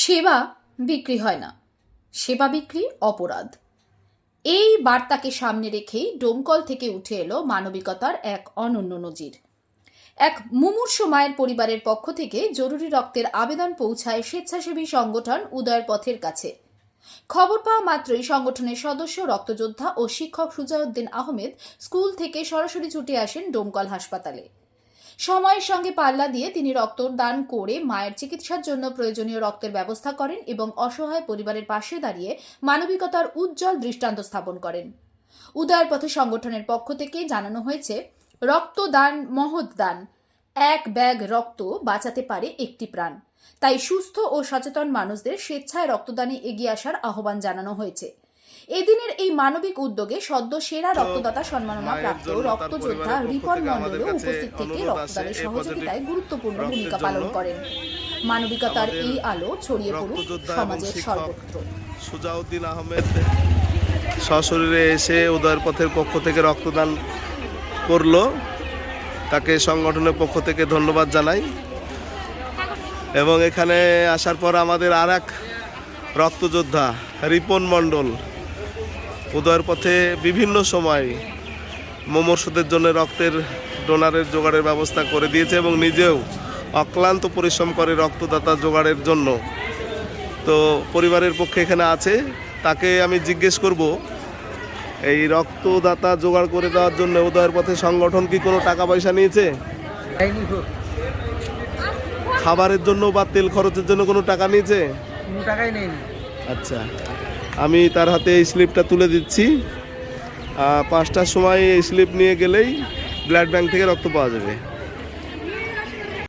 সেবা বিক্রি হয় না, সেবা বিক্রি অপরাধ। এই বার্তাকে সামনে রেখেই ডোমকল থেকে উঠে এলো মানবিকতার এক অনন্য নজির। এক মুমূর্ষু মায়ের পরিবারের পক্ষ থেকে জরুরি রক্তের আবেদন পৌঁছায় স্বেচ্ছাসেবী সংগঠন উদয়ের পথের কাছে। খবর পাওয়া মাত্রই সংগঠনের সদস্য, রক্তযোদ্ধা ও শিক্ষক সুজাউদ্দিন আহমেদ স্কুল থেকে সরাসরি ছুটে আসেন ডোমকল হাসপাতালে। সময়ের সঙ্গে পাল্লা দিয়ে তিনি রক্তদান করে মায়ের চিকিৎসার জন্য প্রয়োজনীয় রক্তের ব্যবস্থা করেন এবং অসহায় পরিবারের পাশে দাঁড়িয়ে মানবিকতার উজ্জ্বল দৃষ্টান্ত স্থাপন করেন। উদয়ের পথে সংগঠনের পক্ষ থেকে জানানো হয়েছে, রক্তদান মহৎ দান, এক ব্যাগ রক্ত বাঁচাতে পারে একটি প্রাণ। তাই সুস্থ ও সচেতন মানুষদের স্বেচ্ছায় রক্তদানে এগিয়ে আসার আহ্বান জানানো হয়েছে। এদিনের এই মানবিক উদ্যোগে সদ্য সেরা রক্তদাতা সম্মাননা প্রাপ্ত রক্তযোদ্ধা রিপন মণ্ডলও উপস্থিত থেকে রক্তদানের সহযোগিতায় গুরুত্বপূর্ণ ভূমিকা পালন করেন। মানবিকতার এই আলো ছড়িয়ে পড়ুক সমাজের সর্বত্র। সুজাউদ্দিন আহমেদ সশরীরে এসে উদয়ের পথের পক্ষ থেকে রক্তদান করলো, তাকে সংগঠনের পক্ষ থেকে ধন্যবাদ জানাই। এবং এখানে আসার পর আমাদের আর এক রক্তযোদ্ধা রিপন মণ্ডল উদয়ের পথে বিভিন্ন সময় মুমূর্ষুদের জন্য রক্তের ডোনারের জোগাড়ের ব্যবস্থা করে দিয়েছে এবং নিজেও অক্লান্ত পরিশ্রম করে রক্তদাতা জোগাড়ের জন্য। তো পরিবারের পক্ষে এখানে আছে, তাকে আমি জিজ্ঞেস করব, এই রক্তদাতা জোগাড় করে দেওয়ার জন্য উদয়ের পথে সংগঠন কি কোনো টাকা পয়সা নিয়েছে? খাবারের জন্য বা তেল খরচের জন্য কোনো টাকা নিয়েছে? কোনো টাকাই নেয়নি। আচ্ছা, আমি তার হাতে এই স্লিপটা তুলে দিচ্ছি। 5টার সময় এই স্লিপ নিয়ে গেলেই ব্লাড ব্যাংক থেকে রক্ত পাওয়া যাবে।